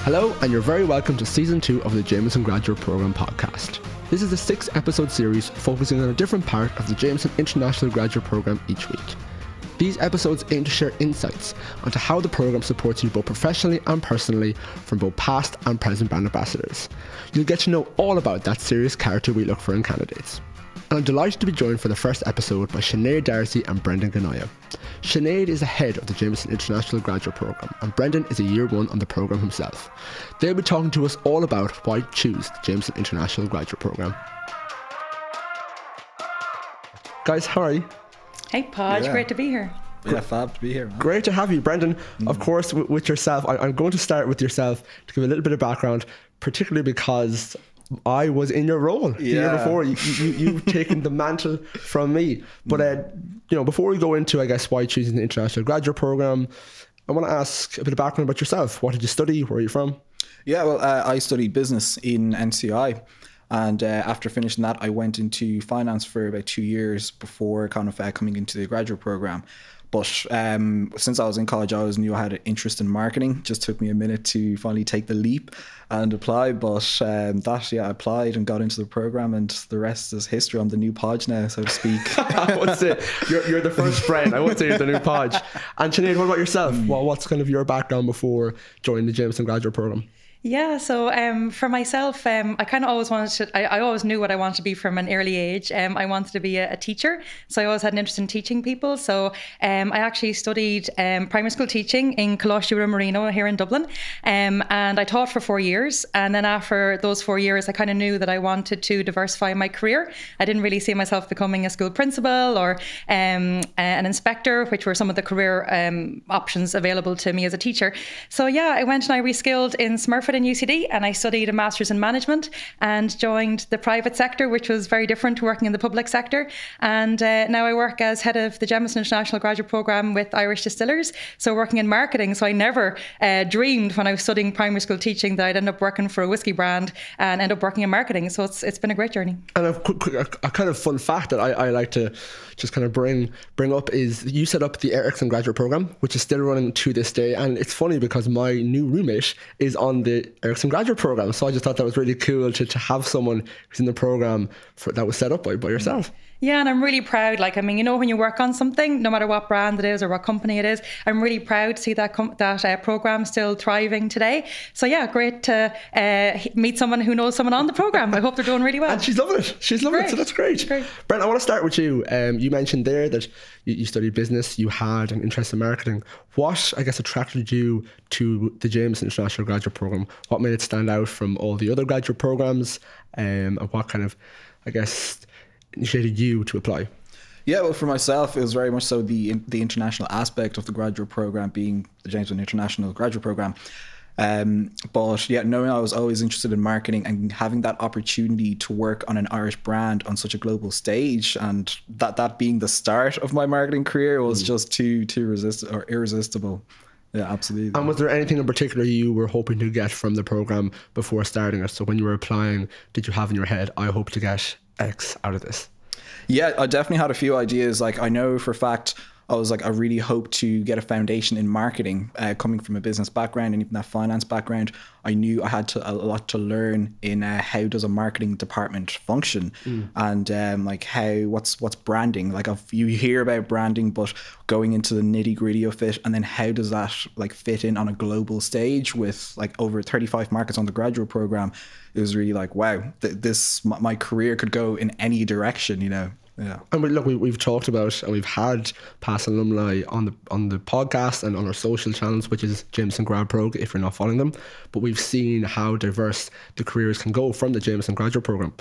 Hello, and you're very welcome to Season 2 of the Jameson Graduate Programme podcast. This is a 6-episode series focusing on a different part of the Jameson International Graduate Programme each week. These episodes aim to share insights onto how the programme supports you both professionally and personally from both past and present brand ambassadors. You'll get to know all about that serious character we look for in candidates. And I'm delighted to be joined for the first episode by Sinéad D'Arcy and Bren Gonouya. Sinéad is the head of the Jameson International Graduate Programme, and Brendan is a year one on the programme himself. They'll be talking to us all about why choose the Jameson International Graduate Programme. Guys, how are you? Hey Podge, great to be here. Yeah, fab to be here, man. Great to have you, Brendan. Of course, with yourself, I'm going to start with yourself to give a little bit of background, particularly because I was in your role the year before. You've taken the mantle from me. But before we go into, I guess, why choosing the International Graduate Programme, I want to ask a bit of background about yourself. What did you study? Where are you from? Yeah, well, I studied business in NCI. And after finishing that, I went into finance for about 2 years before kind of coming into the graduate programme. But since I was in college, I always knew I had an interest in marketing. Just took me a minute to finally take the leap and apply. But I applied and got into the program, and the rest is history. I'm the new Podge now, so to speak. I would say you're the first friend. I would say you're the new Podge. And Sinead, what about yourself? What's kind of your background before joining the Jameson Graduate Programme? Yeah, so for myself, I kind of always wanted to, I always knew what I wanted to be from an early age. I wanted to be a teacher, so I always had an interest in teaching people. So I actually studied primary school teaching in Colossia Marino here in Dublin, and I taught for 4 years. And then after those 4 years, I kind of knew that I wanted to diversify my career. I didn't really see myself becoming a school principal or an inspector, which were some of the career options available to me as a teacher. So yeah, I went and I reskilled in Smurfit in UCD, and I studied a master's in management and joined the private sector, which was very different to working in the public sector. And now I work as head of the Jameson International Graduate Programme with Irish Distillers, so working in marketing. So I never dreamed when I was studying primary school teaching that I'd end up working for a whiskey brand and end up working in marketing. So it's been a great journey. And a kind of fun fact that I like to just kind of bring up is you set up the Ericsson Graduate Programme, which is still running to this day. And it's funny because my new roommate is on the Ericsson Graduate Programme. So I just thought that was really cool to have someone who's in the programme that was set up by yourself. Yeah, and I'm really proud. When you work on something, no matter what brand it is or what company it is, I'm really proud to see that programme still thriving today. So yeah, great to meet someone who knows someone on the programme. I hope they're doing really well. And she's loving it. She's loving it. So that's great. Brent, I want to start with you. You mentioned there that you studied business, you had an interest in marketing. What, I guess, attracted you to the Jameson International Graduate Programme? What made it stand out from all the other graduate programmes? And what kind of, I guess, initiated you to apply? Yeah, well, for myself, it was very much so the international aspect of the graduate programme being the Jameson International Graduate Programme. But yeah, knowing I was always interested in marketing and having that opportunity to work on an Irish brand on such a global stage, and that being the start of my marketing career was just too irresistible. Yeah, absolutely. And was there anything in particular you were hoping to get from the programme before starting it? So when you were applying, did you have in your head, I hope to get X out of this? Yeah, I definitely had a few ideas. I know for a fact, I really hope to get a foundation in marketing, coming from a business background and even that finance background. I knew I had a lot to learn in how does a marketing department function, and what's branding. You hear about branding, but going into the nitty gritty of it, and then how does that fit in on a global stage with over 35 markets on the graduate program? It was really wow, my career could go in any direction, Yeah. And we've talked about, and we've had past alumni on the podcast and on our social channels, which is Jameson Grad Prog, if you're not following them. But we've seen how diverse the careers can go from the Jameson Graduate Programme.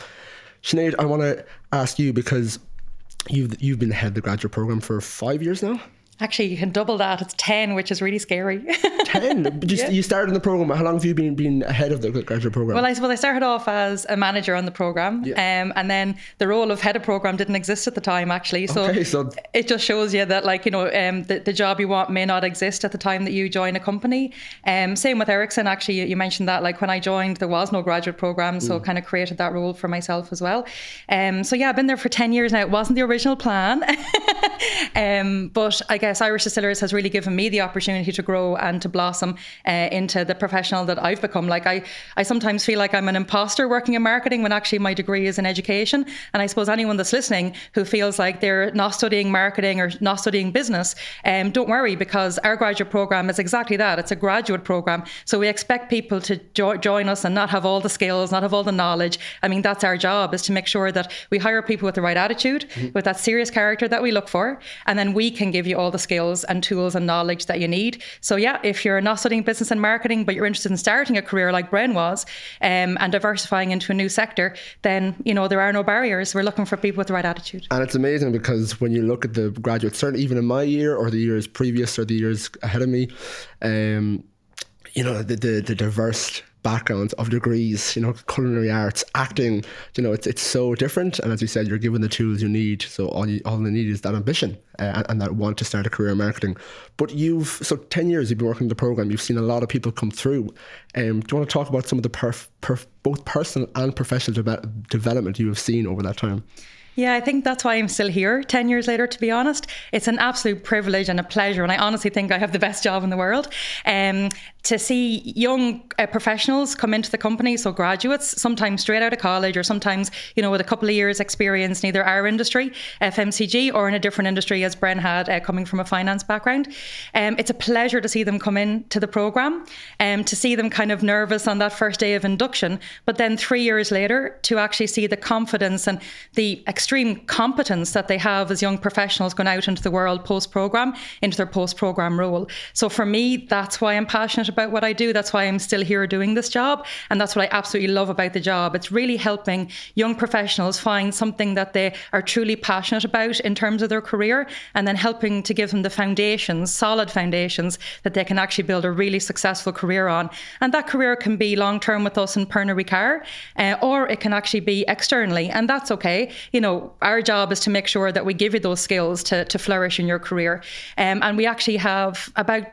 Sinead, I want to ask you, because you've been the head of the graduate programme for 5 years now. Actually, you can double that. It's 10, which is really scary. 10? You started in the programme. How long have you been ahead of the graduate programme? Well, I started off as a manager on the programme. Yeah. And then the role of head of programme didn't exist at the time, actually. So it just shows you that, the job you want may not exist at the time that you join a company. Same with Ericsson, actually. You mentioned that, when I joined, there was no graduate programme. So kind of created that role for myself as well. So yeah, I've been there for 10 years now. It wasn't the original plan. But I guess yes, Irish Distillers has really given me the opportunity to grow and to blossom into the professional that I've become. Like I sometimes feel like I'm an imposter working in marketing when actually my degree is in education. And I suppose anyone that's listening who feels like they're not studying marketing or not studying business, don't worry, because our graduate program is exactly that. It's a graduate program. So we expect people to join us and not have all the skills, not have all the knowledge. I mean, that's our job, is to make sure that we hire people with the right attitude, with that serious character that we look for, and then we can give you all the skills and tools and knowledge that you need. So yeah, if you're not studying business and marketing, but you're interested in starting a career like Bren was, and diversifying into a new sector, then, you know, there are no barriers. We're looking for people with the right attitude. And it's amazing because when you look at the graduates, certainly even in my year or the years previous or the years ahead of me, you know, the diverse backgrounds of degrees, you know, culinary arts, acting, you know, it's so different. And as you said, you're given the tools you need. So all they need is that ambition and that want to start a career in marketing. But so 10 years you've been working the program, you've seen a lot of people come through. Do you want to talk about some of the both personal and professional development you have seen over that time? Yeah, I think that's why I'm still here 10 years later, to be honest. It's an absolute privilege and a pleasure. And I honestly think I have the best job in the world. To see young professionals come into the company, so graduates, sometimes straight out of college or sometimes, you know, with a couple of years experience in either our industry, FMCG, or in a different industry as Bren had, coming from a finance background. It's a pleasure to see them come into the programme, to see them kind of nervous on that first day of induction, but then 3 years later to actually see the confidence and the extreme competence that they have as young professionals going out into the world post-programme, into their post-programme role. So for me, that's why I'm passionate about what I do. That's why I'm still here doing this job. And that's what I absolutely love about the job. It's really helping young professionals find something that they are truly passionate about in terms of their career, and then helping to give them the foundations, solid foundations, that they can actually build a really successful career on. And that career can be long-term with us in Pernod Ricard, or it can actually be externally. And that's okay. You know, our job is to make sure that we give you those skills to flourish in your career. And we actually have about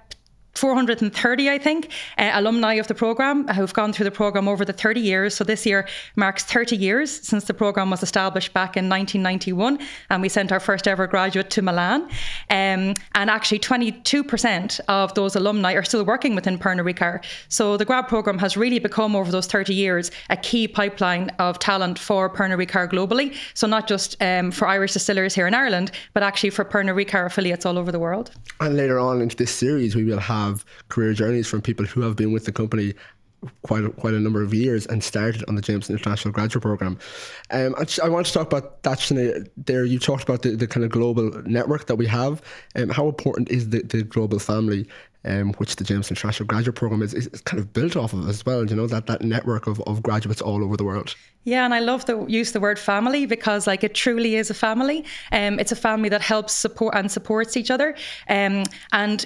430, I think, alumni of the programme who've gone through the programme over the 30 years. So this year marks 30 years since the programme was established back in 1991. And we sent our first ever graduate to Milan. And actually 22% of those alumni are still working within Pernod Ricard. So the grad programme has really become, over those 30 years, a key pipeline of talent for Pernod Ricard globally. So not just for Irish distillers here in Ireland, but actually for Pernod Ricard affiliates all over the world. And later on into this series, we will have career journeys from people who have been with the company quite a number of years and started on the Jameson International Graduate Programme. I want to talk about that, Sinead. There you talked about the kind of global network that we have. How important is the global family, which the Jameson International Graduate Programme is kind of built off of as well, you know, that network of graduates all over the world. Yeah, and I love the use of the word family, because like it truly is a family. It's a family that helps support and supports each other. And,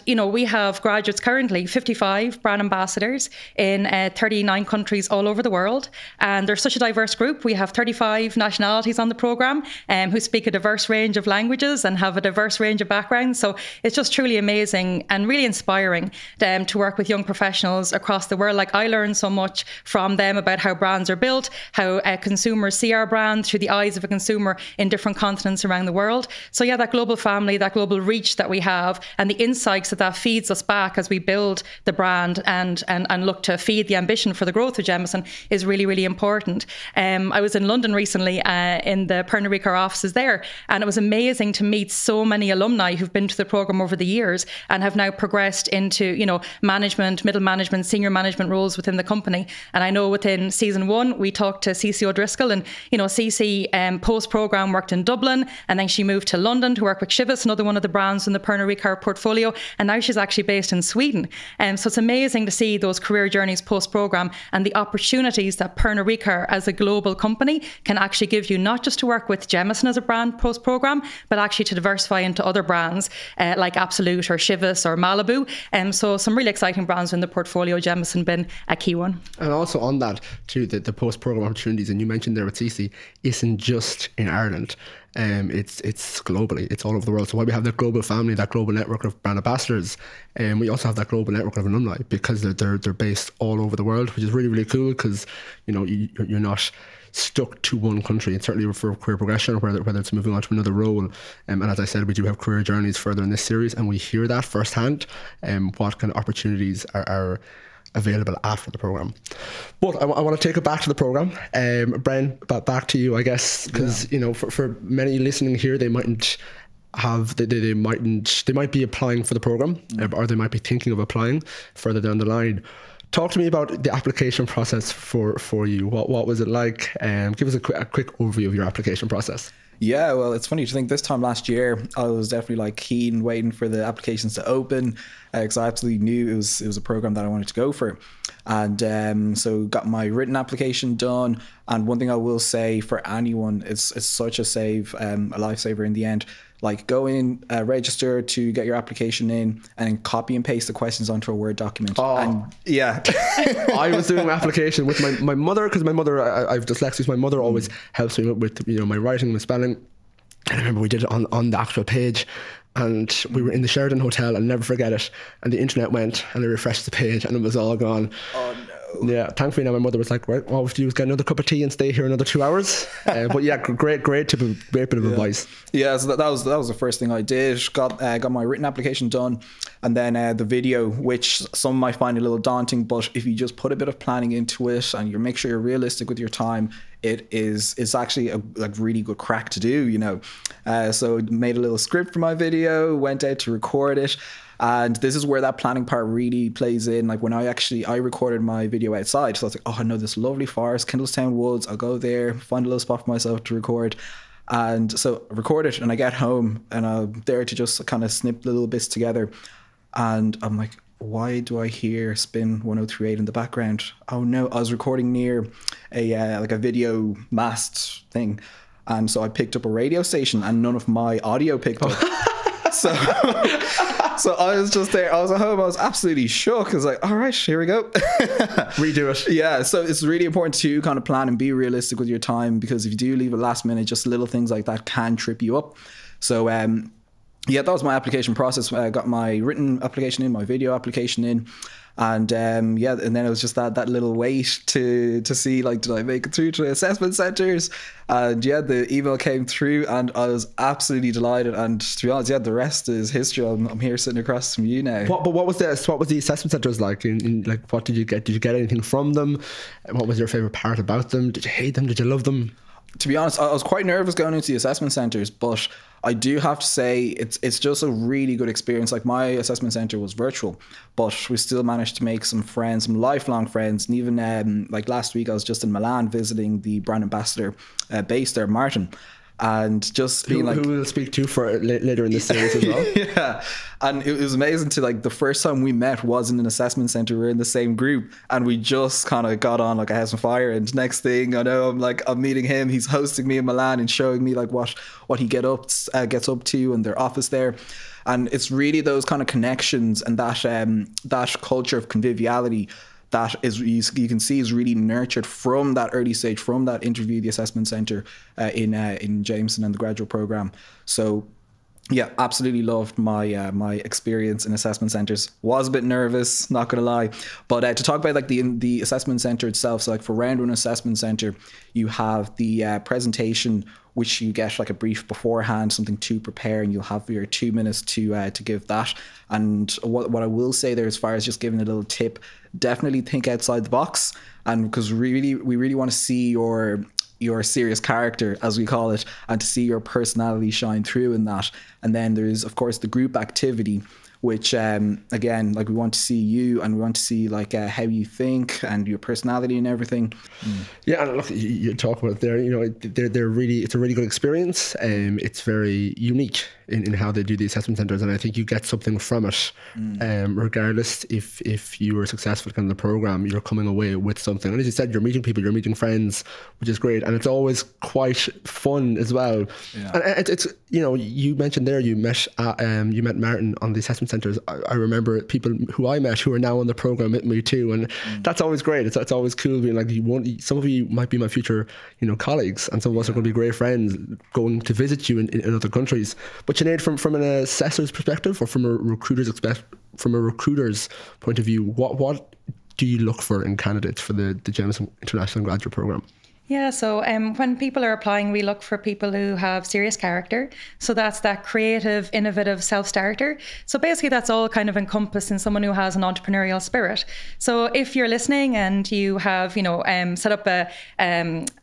you know, we have graduates currently, 55 brand ambassadors in 39 countries all over the world. And they're such a diverse group. We have 35 nationalities on the programme who speak a diverse range of languages and have a diverse range of backgrounds. So it's just truly amazing and really inspiring to work with young professionals across the world. Like, I learned so much from them about how brands are built, how consumers see our brand through the eyes of a consumer in different continents around the world. So yeah, that global family, that global reach that we have, and the insights that feeds us back as we build the brand and look to feed the ambition for the growth of Jameson is really, really important. I was in London recently in the Pernod Ricard offices there, and it was amazing to meet so many alumni who've been to the programme over the years and have now progressed into, you know, management, middle management, senior management roles within the company. And I know within season 1, we talked to CC O'Driscoll, and, you know, CC post-programme worked in Dublin, and then she moved to London to work with Chivas, another one of the brands in the Pernod Ricard portfolio, and now she's actually based in Sweden. So it's amazing to see those career journeys post-programme and the opportunities that Pernod Ricard as a global company can actually give you, not just to work with Jameson as a brand post-programme, but actually to diversify into other brands like Absolute or Chivas or Malibu. So some really exciting brands in the portfolio, Jameson been a key one. And also on that too, the post-programme opportunities, and you mentioned there with CC, isn't just in Ireland. it's globally, it's all over the world. So while we have that global family, that global network of brand ambassadors, we also have that global network of alumni, because they're based all over the world, which is really, really cool, because you're not stuck to one country. And certainly for career progression, or whether it's moving on to another role. And as I said, we do have career journeys further in this series, and we hear that firsthand, what kind of opportunities are available after the program. But I want to take it back to the program. Bren, back to you, I guess, because for many listening here, they mightn't have they might be applying for the program, or they might be thinking of applying further down the line. Talk to me about the application process for you. What was it like? Give us a quick overview of your application process. Yeah, well, it's funny to think this time last year, I was definitely like keen, waiting for the applications to open, because I absolutely knew it was a program that I wanted to go for. And so got my written application done. And one thing I will say for anyone, it's such a lifesaver in the end. Like, go in, register to get your application in, and then copy and paste the questions onto a Word document. Oh. And yeah. I was doing my application with my mother, because my mother, I have dyslexia, so my mother always helps me with my writing, my spelling. And I remember we did it on the actual page, and we were in the Sheraton Hotel, I'll never forget it, and the internet went, and I refreshed the page, and it was all gone. Oh no. Yeah, thankfully now my mother was like, right, all we have to do is get another cup of tea and stay here another 2 hours. But yeah, great bit of advice. Yeah, so that was the first thing I did. Got my written application done, and then the video, which some might find a little daunting, but if you just put a bit of planning into it and you make sure you're realistic with your time, it's actually a really good crack to do. So made a little script for my video, went out to record it. And this is where that planning part really plays in. Like, when I recorded my video outside, so I was like, oh, I know this lovely forest, Kindlestown Woods, I'll go there, find a little spot for myself to record. And so I record it, and I get home, and I'm there to just kind of snip little bits together. And I'm like, why do I hear Spin 103.8 in the background? Oh no, I was recording near a video mast thing. And so I picked up a radio station, and none of my audio picked up. So I was just there. I was at home. I was absolutely shook. I was like, all right, here we go. Redo it. Yeah. So it's really important to kind of plan and be realistic with your time, because if you do leave it last minute, just little things like that can trip you up. So, yeah, that was my application process. I got my written application in, my video application in. And and then it was just that little wait to see, like, did I make it through to the assessment centres? And yeah, the email came through, and I was absolutely delighted. And to be honest, yeah, the rest is history. I'm here sitting across from you now. But what was the assessment centres like? Like, what did you get? Did you get anything from them? What was your favourite part about them? Did you hate them? Did you love them? To be honest, I was quite nervous going into the assessment centres, but I do have to say it's just a really good experience. Like, my assessment centre was virtual, but we still managed to make some friends, some lifelong friends. And even like last week, I was just in Milan visiting the brand ambassador based there, Martin. And just being who we'll speak to for later in the series as well. Yeah, and it was amazing to, like, the first time we met was in an assessment centre. We were in the same group, and we just kind of got on like a house on fire. And next thing I know, I'm meeting him. He's hosting me in Milan and showing me like what he gets up to in their office there. And it's really those kind of connections and that culture of conviviality that is, you can see, is really nurtured from that early stage, from that interview, the assessment centre in Jameson and the graduate programme. So yeah, absolutely loved my my experience in assessment centres. Was a bit nervous, not gonna lie, but to talk about like the assessment centre itself. So like for round one assessment centre, you have the presentation, which you get like a brief beforehand, something to prepare, and you'll have your 2 minutes to give that. And what I will say there, as far as just giving a little tip, definitely think outside the box, and because we really want to see your serious character, as we call it, and to see your personality shine through in that. And then there's of course the group activity, which again, like, we want to see you, and we want to see like how you think and your personality and everything. Yeah, and look, you talk about it there, they're really, it's a really good experience. It's very unique in how they do the assessment centres, and I think you get something from it. Regardless if you were successful in the programme, you're coming away with something. And as you said, you're meeting people, you're meeting friends, which is great, and it's always quite fun as well. And it's you mentioned there you met Martin on the assessment centres. I remember people who I met who are now on the programme with me too, and that's always great. It's always cool being like, some of you might be my future colleagues, and some of us are going to be great friends going to visit you in other countries. But Sinead, from an assessor's perspective, or from a recruiter's point of view, what do you look for in candidates for the Jameson International Graduate Programme? Yeah, so when people are applying, we look for people who have serious character. So that's that creative, innovative self-starter. So basically that's all kind of encompassed in someone who has an entrepreneurial spirit. So if you're listening and you have, set up a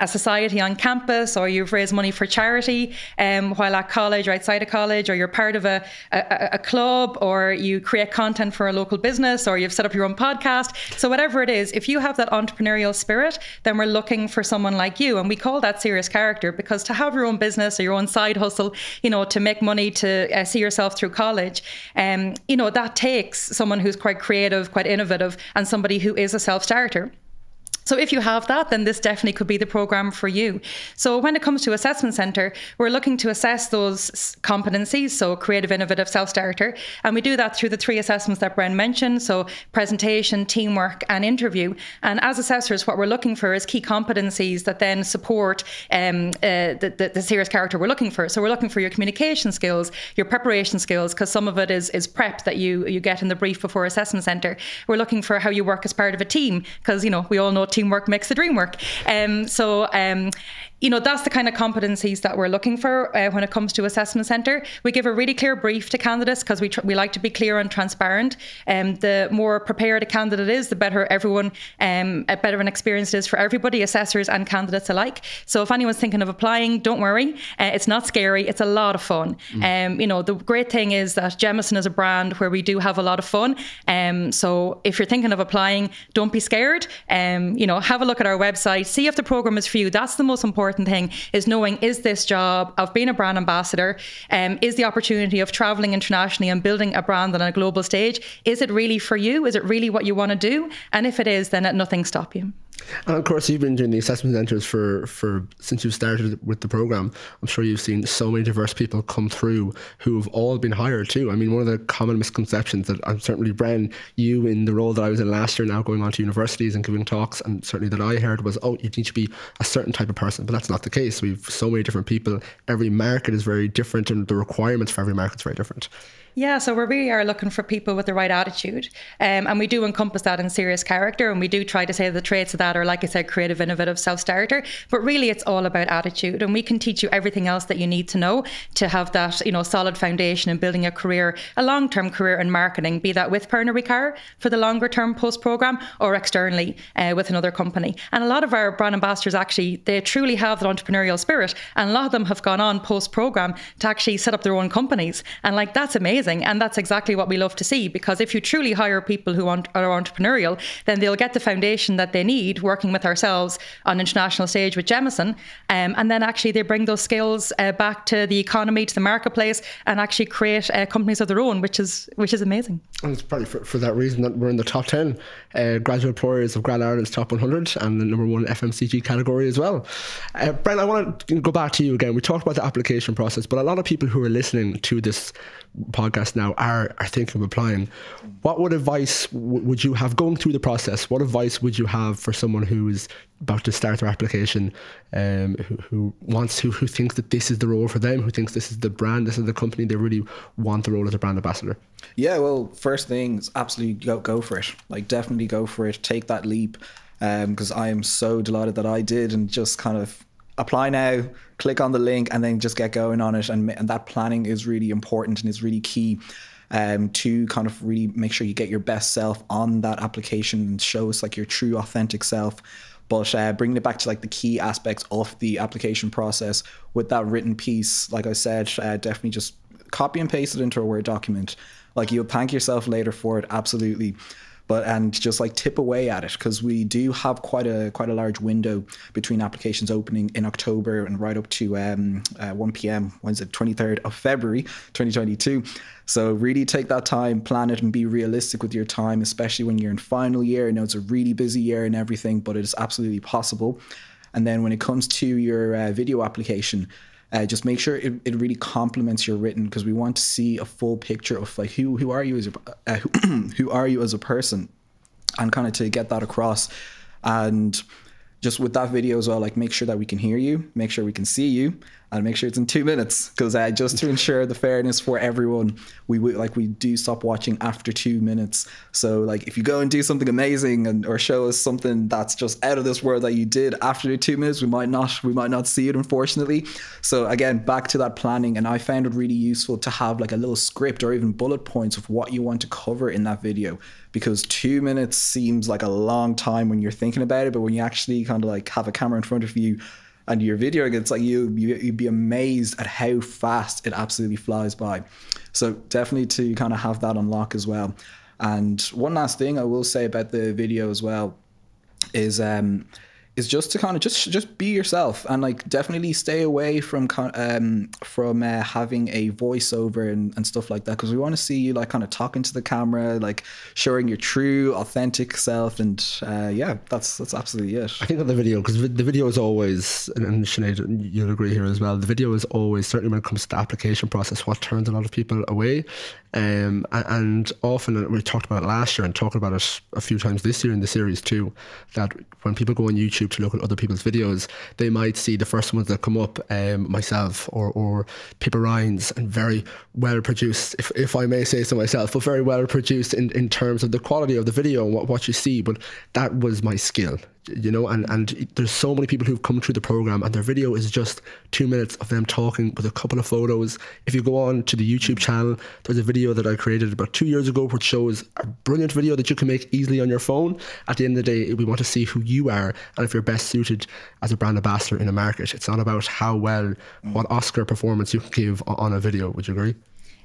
society on campus, or you've raised money for charity while at college or outside of college, or you're part of a club, or you create content for a local business, or you've set up your own podcast. So whatever it is, if you have that entrepreneurial spirit, then we're looking for someone like you. And we call that serious character, because to have your own business or your own side hustle, to make money, to see yourself through college, that takes someone who's quite creative, quite innovative, and somebody who is a self-starter. So if you have that, then this definitely could be the programme for you. So when it comes to assessment centre, we're looking to assess those competencies, so creative, innovative, self-starter. And we do that through the 3 assessments that Bren mentioned, so presentation, teamwork and interview. And as assessors, what we're looking for is key competencies that then support the serious character we're looking for. So we're looking for your communication skills, your preparation skills, because some of it is prep that you get in the brief before assessment centre. We're looking for how you work as part of a team, because, we all know teamwork makes the dream work. That's the kind of competencies that we're looking for when it comes to assessment centre. We give a really clear brief to candidates, because we like to be clear and transparent. The more prepared a candidate is, the better everyone, better an experience it is for everybody, assessors and candidates alike. So if anyone's thinking of applying, don't worry. It's not scary. It's a lot of fun. The great thing is that Jameson is a brand where we do have a lot of fun. So if you're thinking of applying, don't be scared. Have a look at our website, see if the programme is for you. That's the most important thing, is knowing, is this job of being a brand ambassador, is the opportunity of traveling internationally and building a brand on a global stage, is it really for you? Is it really what you want to do? And if it is, then let nothing stop you. And of course, you've been doing the assessment centres for since you started with the programme. I'm sure you've seen so many diverse people come through who have all been hired too. I mean, one of the common misconceptions that I'm certainly, Bren, you in the role that I was in last year, now going on to universities and giving talks, and certainly that I heard was, you need to be a certain type of person. But that's not the case. We've so many different people. Every market is very different, and the requirements for every market is very different. Yeah, so we really are looking for people with the right attitude. And we do encompass that in serious character. And we do try to say the traits of that are, like I said, creative, innovative, self-starter. But really, it's all about attitude. And we can teach you everything else that you need to know to have that, solid foundation in building a career, a long-term career in marketing, be that with Pernod Ricard for the longer-term post-programme, or externally with another company. And a lot of our brand ambassadors, actually, they truly have that entrepreneurial spirit. And a lot of them have gone on post-programme to actually set up their own companies. And that's amazing. And that's exactly what we love to see, because if you truly hire people who are entrepreneurial, then they'll get the foundation that they need working with ourselves on international stage with Jameson. And then actually they bring those skills back to the economy, to the marketplace, and actually create companies of their own, which is amazing. And it's probably for that reason that we're in the top 10 graduate employers of Grand Ireland's top 100, and the #1 FMCG category as well. Bren, I want to go back to you again. We talked about the application process, but a lot of people who are listening to this podcast now are thinking of applying. What advice would you have going through the process? What advice would you have for someone who is about to start their application, who thinks that this is the role for them, who thinks this is the brand, this is the company, they really want the role as a brand ambassador? Yeah, well, first thing is absolutely go for it. Definitely go for it. Take that leap, because I am so delighted that I did, and just kind of apply now, click on the link, and then just get going on it. And that planning is really important and is really key to kind of really make sure you get your best self on that application and show us your true authentic self. But bringing it back to the key aspects of the application process with that written piece, like I said, definitely just copy and paste it into a Word document. You'll thank yourself later for it, absolutely. and just like tip away at it, because we do have quite a large window between applications opening in October and right up to 1 p.m. Wednesday, 23rd of February 2022. So really take that time, plan it, and be realistic with your time, especially when you're in final year. I know it's a really busy year and everything, but it is absolutely possible. And then when it comes to your video application, just make sure it really complements your written, because we want to see a full picture of like who are you as who are you as a person, and kind of to get that across. And just with that video as well, like make sure that we can hear you, make sure we can see you, and make sure it's in 2 minutes, because just to ensure the fairness for everyone, we do stop watching after 2 minutes. So like if you go and do something amazing or show us something that's just out of this world that you did after the 2 minutes, we might not see it, unfortunately. So again, back to that planning, and I found it really useful to have like a little script or even bullet points of what you want to cover in that video, because 2 minutes seems like a long time when you're thinking about it, but when you actually kind of like have a camera in front of you and you're videoing, it's like you'd be amazed at how fast it absolutely flies by. So definitely to kind of have that on lock as well. And one last thing I will say about the video as well is just to kind of just be yourself, and like definitely stay away from having a voiceover and stuff like that, because we want to see you like kind of talking to the camera, like showing your true authentic self. And yeah, that's absolutely it. I think on the video, because the video is always, and Sinead, you'll agree here as well, the video is always, certainly when it comes to the application process, what turns a lot of people away. And often, we talked about it last year and talking about it a few times this year in the series too, that when people go on YouTube to look at other people's videos, they might see the first ones that come up, myself or Pippa Ryan's, and very well produced, if I may say so myself, but very well produced in terms of the quality of the video and what you see. But that was my skill, you know, and there's so many people who've come through the program and their video is just 2 minutes of them talking with a couple of photos. If you go on to the YouTube channel, there's a video that I created about 2 years ago which shows a brilliant video that you can make easily on your phone. At the end of the day, we want to see who you are and if you're best suited as a brand ambassador in a market. It's not about how well, what Oscar performance you can give on a video. Would you agree?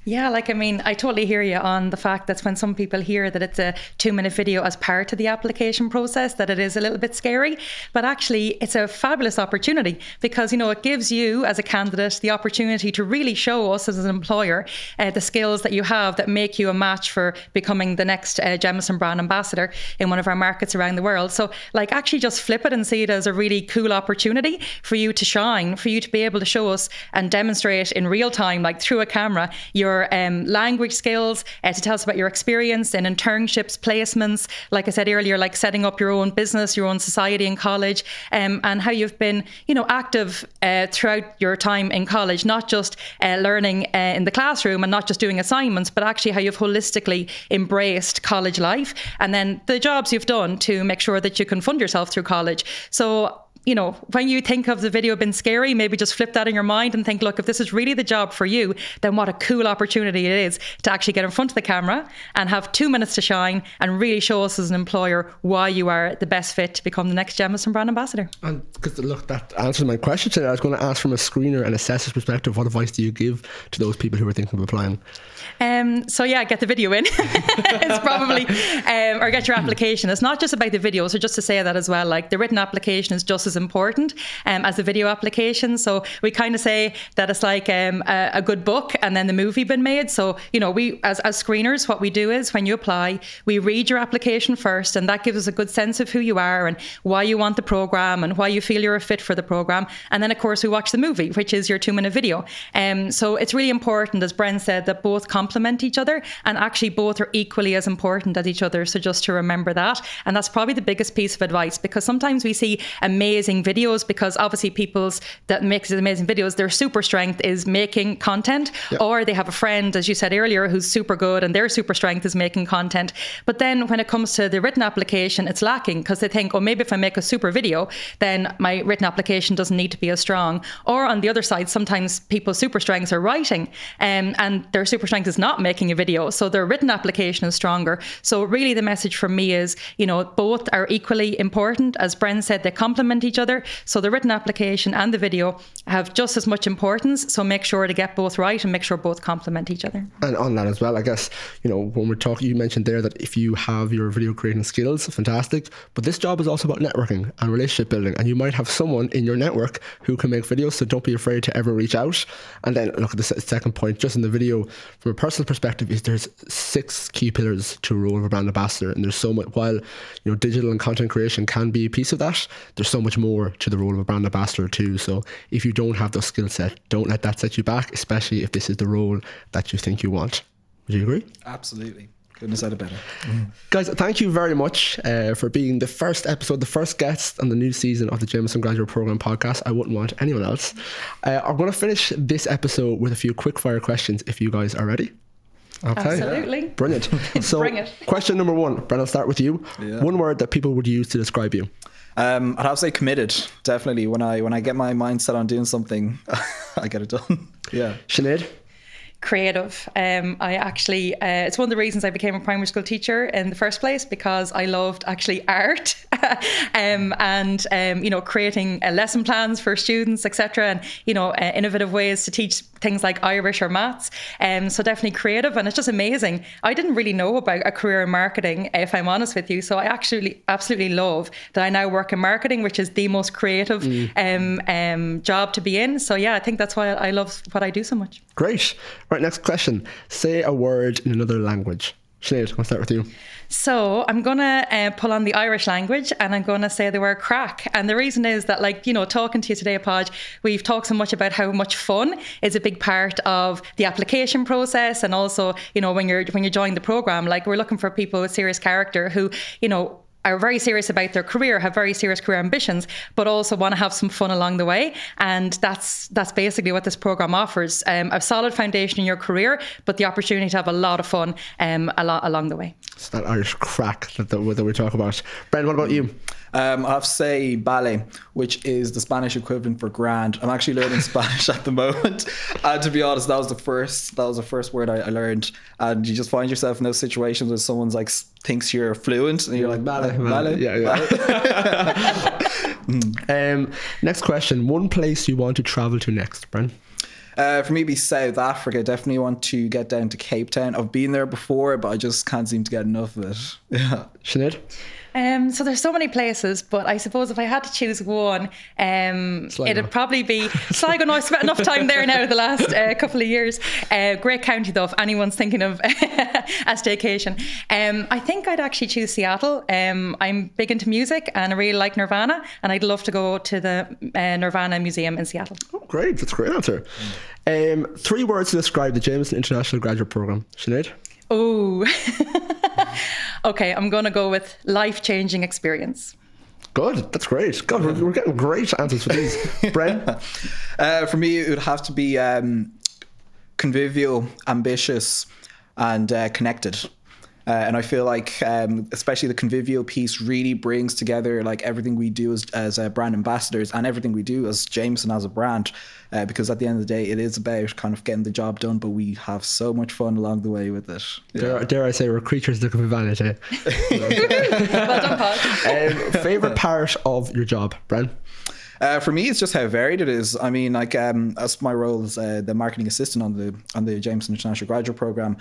Yeah, like, I mean, I totally hear you on the fact that when some people hear that it's a 2-minute video as part of the application process, that it is a little bit scary. But actually, it's a fabulous opportunity because, you know, it gives you as a candidate the opportunity to really show us as an employer the skills that you have that make you a match for becoming the next Jameson brand ambassador in one of our markets around the world. So, like, actually just flip it and see it as a really cool opportunity for you to shine, for you to be able to show us and demonstrate in real time, like through a camera, your language skills, to tell us about your experience in internships, placements, like I said earlier, like setting up your own business, your own society in college, and how you've been, you know, active throughout your time in college, not just learning in the classroom and not just doing assignments, but actually how you've holistically embraced college life, and then the jobs you've done to make sure that you can fund yourself through college. So, you know, when you think of the video being scary, maybe just flip that in your mind and think, look, if this is really the job for you, then what a cool opportunity it is to actually get in front of the camera and have 2 minutes to shine and really show us as an employer why you are the best fit to become the next Jameson brand ambassador. And because look, that answers my question today. I was going to ask from a screener and assessor's perspective, what advice do you give to those people who are thinking of applying? So yeah, get the video in. It's probably, or get your application. It's not just about the video. So just to say that as well, like the written application is just as important as the video application. So we kind of say that it's like a good book and then the movie been made. So, you know, we as screeners, what we do is when you apply, we read your application first, and that gives us a good sense of who you are and why you want the program and why you feel you're a fit for the program. And then of course we watch the movie, which is your 2-minute video. So it's really important, as Bren said, that both complement each other, and actually both are equally as important as each other. So just to remember that. And that's probably the biggest piece of advice, because sometimes we see amazing videos, because obviously people's that makes amazing videos, their super strength is making content, or they have a friend, as you said earlier, who's super good and their super strength is making content. But then when it comes to the written application, it's lacking, because they think, oh, maybe if I make a super video, then my written application doesn't need to be as strong. Or on the other side, sometimes people's super strengths are writing, and their super strength is not making a video, so their written application is stronger. So really the message from me is, you know, both are equally important. As Bren said, they complement each each other. So the written application and the video have just as much importance. So make sure to get both right and make sure both complement each other. And on that as well, I guess, when we're talking, you mentioned there that if you have your video creating skills, fantastic. But this job is also about networking and relationship building. And you might have someone in your network who can make videos. So don't be afraid to ever reach out. And then look at the second point, just in the video, from a personal perspective, is there's 6 key pillars to a role of a brand ambassador. And there's so much, while digital and content creation can be a piece of that, there's so much more to the role of a brand ambassador too. So if you don't have those skill set, don't let that set you back, especially if this is the role that you think you want. Would you agree? Absolutely. Couldn't have said it better. Guys, thank you very much for being the first guest on the new season of the Jameson Graduate Program podcast. I wouldn't want anyone else. I'm going to finish this episode with a few quick fire questions if you guys are ready. Okay. Absolutely. Brilliant. So Bring it. Question number 1, Bren, I'll start with you. Yeah. One word that people would use to describe you. I'd have to say committed. Definitely. When I get my mind set on doing something, I get it done. Yeah. Sinead? Creative. I actually, it's one of the reasons I became a primary school teacher in the first place, because I loved actually art and creating lesson plans for students, etc. And, innovative ways to teach things like Irish or maths. So definitely creative. And it's just amazing. I didn't really know about a career in marketing, if I'm honest with you. So I actually absolutely love that I now work in marketing, which is the most creative job to be in. So yeah, I think that's why I love what I do so much. Great. Right, next question. Say a word in another language. Sinead, I'll start with you. So I'm going to pull on the Irish language, and I'm going to say the word crack. And the reason is that, talking to you today, Podge, we've talked so much about how much fun is a big part of the application process. And also, when you're joining the program, we're looking for people with serious character who, are very serious about their career, have very serious career ambitions, but also want to have some fun along the way. And that's basically what this program offers. A solid foundation in your career, but the opportunity to have a lot of fun along the way. It's that Irish crack that we talk about. Bren, what about you? I have to say ballet, which is the Spanish equivalent for grand. I'm actually learning Spanish at the moment. And to be honest, that was the first word I learned. And you just find yourself in those situations where someone's thinks you're fluent and you're like, ballet. Yeah. Next question. One place you want to travel to next, Bren? For me, it'd be South Africa. Definitely want to get down to Cape Town. I've been there before, but I just can't seem to get enough of it. Yeah. Sinead? So there's so many places, but I suppose if I had to choose one, it'd probably be Sligo. No, I've spent enough time there now the last couple of years. Great county though, if anyone's thinking of a staycation. I think I'd actually choose Seattle. I'm big into music and I really like Nirvana, and I'd love to go to the Nirvana Museum in Seattle. Oh, great. That's a great answer. 3 words to describe the Jameson International Graduate Program. Sinead? Oh, okay. I'm going to go with life-changing experience. Good. That's great. God, we're getting great answers for these. Bren? For me, it would have to be convivial, ambitious, and connected. And I feel like especially the convivial piece really brings together everything we do as brand ambassadors and everything we do as Jameson as a brand, because at the end of the day it is about kind of getting the job done, but we have so much fun along the way with it. Yeah. Dare I say we're creatures looking for vanity. Well done, Podge. Favourite part of your job, Bren? For me, it's just how varied it is. I mean, as my role as the marketing assistant on the Jameson International Graduate Program,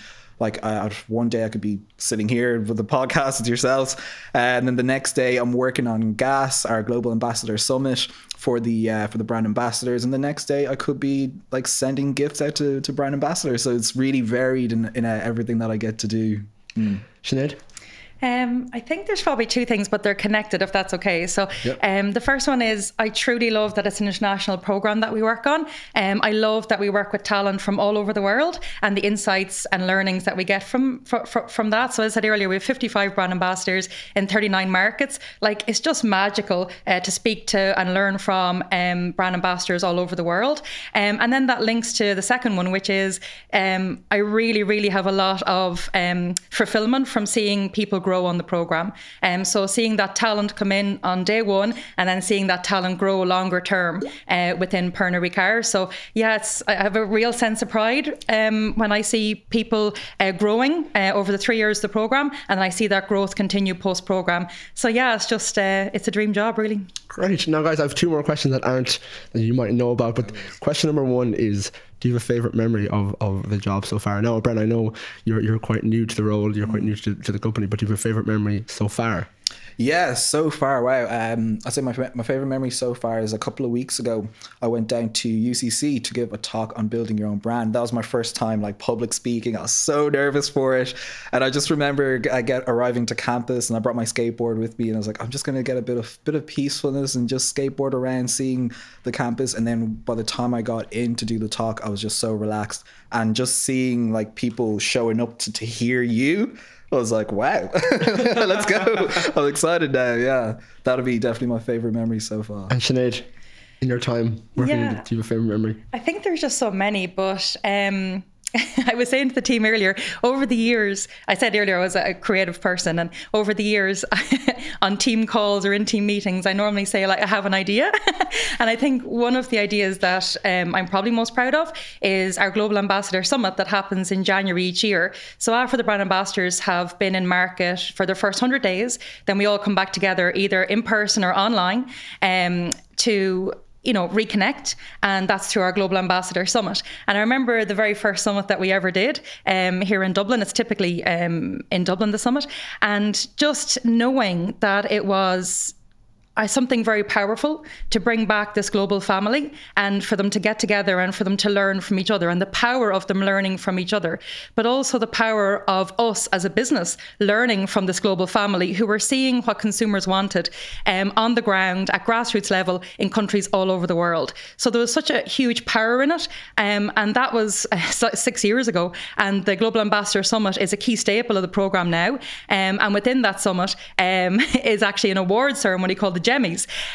one day I could be sitting here with the podcast with yourselves, and then the next day I'm working on GAS, our Global Ambassador Summit for the brand ambassadors, and the next day I could be sending gifts out to brand ambassadors. So it's really varied in everything that I get to do. Sinead? I think there's probably 2 things, but they're connected, if that's okay. So yep. The first one is I truly love that it's an international program that we work on. I love that we work with talent from all over the world and the insights and learnings that we get from that. So as I said earlier, we have 55 brand ambassadors in 39 markets. It's just magical to speak to and learn from brand ambassadors all over the world. And then that links to the second one, which is I really, really have a lot of fulfillment from seeing people grow on the program. So seeing that talent come in on day one and then seeing that talent grow longer term within Pernod Ricard. So yeah, I have a real sense of pride when I see people growing over the 3 years of the program, and then I see that growth continue post program. So yeah, it's just it's a dream job, really. Great. Now, guys, I have two more questions that you might know about. But question number one is, do you have a favourite memory of the job so far? Now, Bren, I know you're quite new to the role, you're quite new to the company, but do you have a favourite memory so far? Yeah, so far, wow. I'd say my favourite memory so far is a couple of weeks ago, I went down to UCC to give a talk on building your own brand. That was my first time like public speaking. I was so nervous for it. And I just remember arriving to campus and I brought my skateboard with me and I was like, I'm just going to get a bit of peacefulness and just skateboard around seeing the campus. And then by the time I got in to do the talk, I was just so relaxed. And just seeing like people showing up to hear you, I was like, wow, let's go. I'm excited now. Yeah, that'll be definitely my favorite memory so far. And Sinead, in your time working, do you have a favorite memory? I think there's just so many, but I was saying to the team earlier, over the years, I said earlier I was a creative person, and over the years on team calls or in team meetings, I normally say like I have an idea. And I think one of the ideas that I'm probably most proud of is our Global Ambassador Summit that happens in January each year. So after the brand ambassadors have been in market for their first 100 days, then we all come back together either in person or online to reconnect, and that's through our Global Ambassador Summit. And I remember the very first summit that we ever did here in Dublin. It's typically in Dublin, the summit, and just knowing that it was something very powerful to bring back this global family and for them to get together and for them to learn from each other, and the power of them learning from each other, but also the power of us as a business learning from this global family who were seeing what consumers wanted on the ground at grassroots level in countries all over the world. So there was such a huge power in it, and that was 6 years ago, and the Global Ambassador Summit is a key staple of the programme now, and within that summit is actually an award ceremony called the Jameson.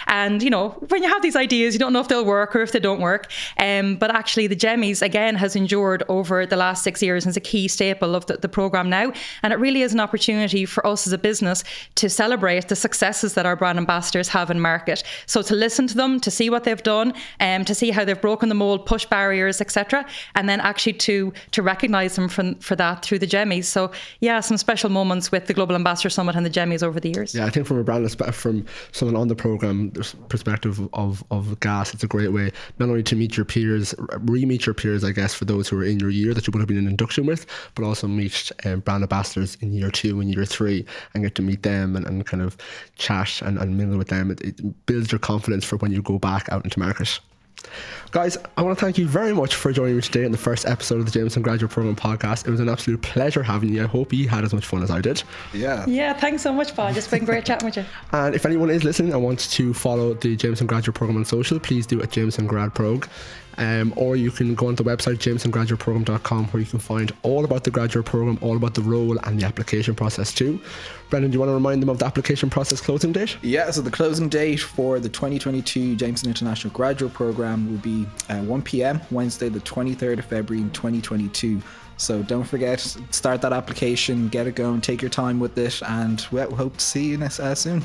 And when you have these ideas, you don't know if they'll work or if they don't work, but actually the Jameson again has endured over the last 6 years and is a key staple of the programme now, and it really is an opportunity for us as a business to celebrate the successes that our brand ambassadors have in market. So to listen to them, to see what they've done, to see how they've broken the mold, pushed barriers, etc., and then actually to recognise them for that through the Jameson. So yeah, some special moments with the Global Ambassador Summit and the Jameson over the years. Yeah, I think from a brand from someone on the programme perspective of GAS, it's a great way not only to meet your peers, re-meet your peers, I guess, for those who are in your year that you would have been in induction with, but also meet brand ambassadors in year 2 and year 3 and get to meet them and kind of chat and mingle with them. It builds your confidence for when you go back out into market. Guys, I want to thank you very much for joining me today in the first episode of the Jameson Graduate Programme podcast. It was an absolute pleasure having you. I hope you had as much fun as I did. Yeah, thanks so much, Podge. It's been great chatting with you. And if anyone is listening and wants to follow the Jameson Graduate Programme on social, please do at Jameson Grad Prog. Or you can go on the website jamesongraduateprogram.com, where you can find all about the graduate programme, all about the role and the application process too. Brendan, do you want to remind them of the application process closing date? Yeah, so the closing date for the 2022 Jameson International Graduate Programme will be 1 p.m. Wednesday the 23rd of February in 2022. So don't forget, start that application, get it going, take your time with it, and we hope to see you soon.